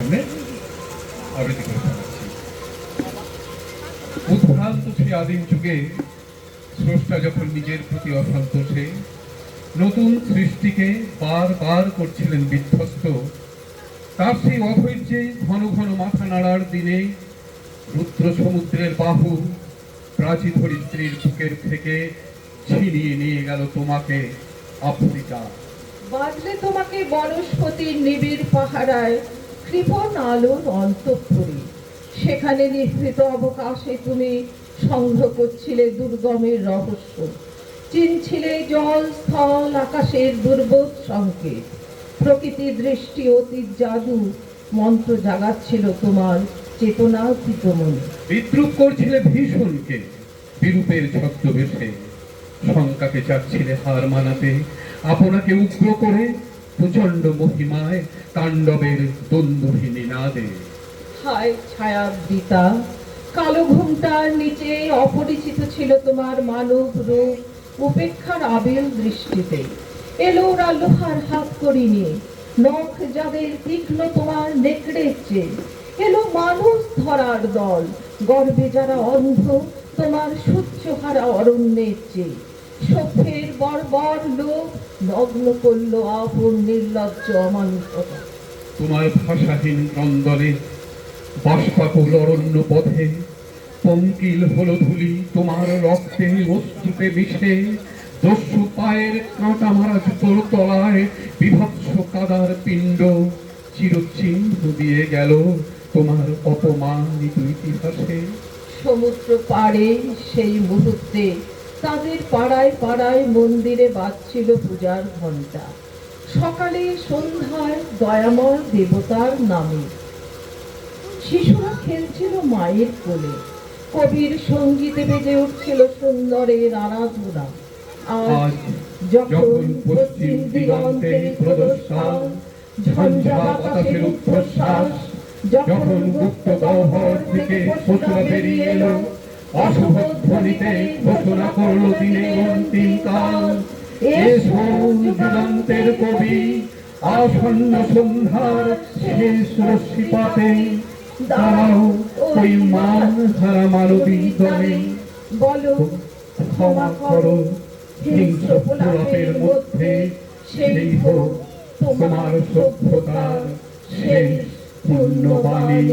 সামনে আবৃত্তি করে শোনাচ্ছি। উদ্ভ্রান্ত সেই আদিম যুগে স্রষ্টা যখন নিজের প্রতি অসন্তোষে নতুন সৃষ্টিকে বারবার করছিলেন বিধ্বস্ত, তার সেই অধৈর্যে ঘন ঘন মাথা নাড়ার দিনে রুদ্র সমুদ্রের বাহু প্রাচী ধরিত্রীর বুকের থেকে ছিনিয়ে নিয়ে গেল তোমাকে আফ্রিকা। বাজলে তোমাকে বনস্পতির নিবিড় পাহারায় কৃপণ আলোর অন্তঃপুরে, সেখানে নিভৃত অবকাশে তুমি সংগ্রহ করছিলে দুর্গমের রহস্য, চিনছিলে জল স্থল আকাশের দুর্বোধ সংকেত, প্রকৃতির দৃষ্টি অতীত জাদু মন্ত্র জাগাচ্ছিল তোমার চেতনাতীত মনে। বিদ্রুপ করছিলে ভীষণকে বিরূপের ছদ্মবেশে, শঙ্কাকে চাচ্ছিলে হার মানাতে, আপনাকে উগ্র করে প্রচন্ড মহিমায় তাণ্ডবের দ্বন্দ্বহীনী নাদে। হায় ছায়াবৃতা, কালো ঘুমটার নিচে অপরিচিত ছিল তোমার মানব রূপ, উপেক্ষার আবেল দৃষ্টিতে এলো ওরা লোহার হাত করিনি, নখ যাদের তীক্ষ্ণ তোমার নেকড়ের চেয়ে, এলো মানুষ ধরার দল, গর্বে যারা অন্ধ তোমার সূর্যহারা অরণ্যের চেয়ে, সভ্যের বর্বর লোক নগ্ন করল আপন নির্লজ্জ অমানুষতা। তোমার ভাষাহীন ক্রন্দনে বাষ্পাকুল অরণ্য পথে পঙ্কিল হলো ধুলি তোমার রক্তে অশ্রুতে মিশে, দস্যু পায়ের কাঁটা মারা জুতোর তলায় বিভৎস কাদার পিণ্ড চিরচিহ্ন দিয়ে গেল তোমার অপমানিত ইতিহাসে। সমুদ্র পাড়ে সেই মুহূর্তে তাদের পাড়ায় পাড়ায় মন্দিরে বাজছিল পূজার ঘণ্টা, সকালে সন্ধ্যায় দয়াময় দেবতার নামে শিশুরা খেলছিল মায়ের কোলে, কবির সঙ্গীতে বেজে উঠছিল সুন্দরের আরাধনা। আজ যখন পশ্চিম দিগন্তে প্রদর্শন ঝঞ্ঝা বাতাসের উচ্ছ্বাস, যখন গুপ্ত গহ্বর থেকে পশুরা বেরিয়ে এলো, অশুভ ধ্বনিতে ঘোষণা করলো দিনের অন্তিম কাল, এসো যুগান্তের কবি আসন্ন সন্ধ্যার শেষ রশ্মিপাতে, দাঁড়াও ওই মান হারা মানবী দলে, বলো ক্ষমা করো হিংস্র প্রলাপের মধ্যে, সেই হোক তোমার সভ্যতার শেষ পুণ্যবাণী।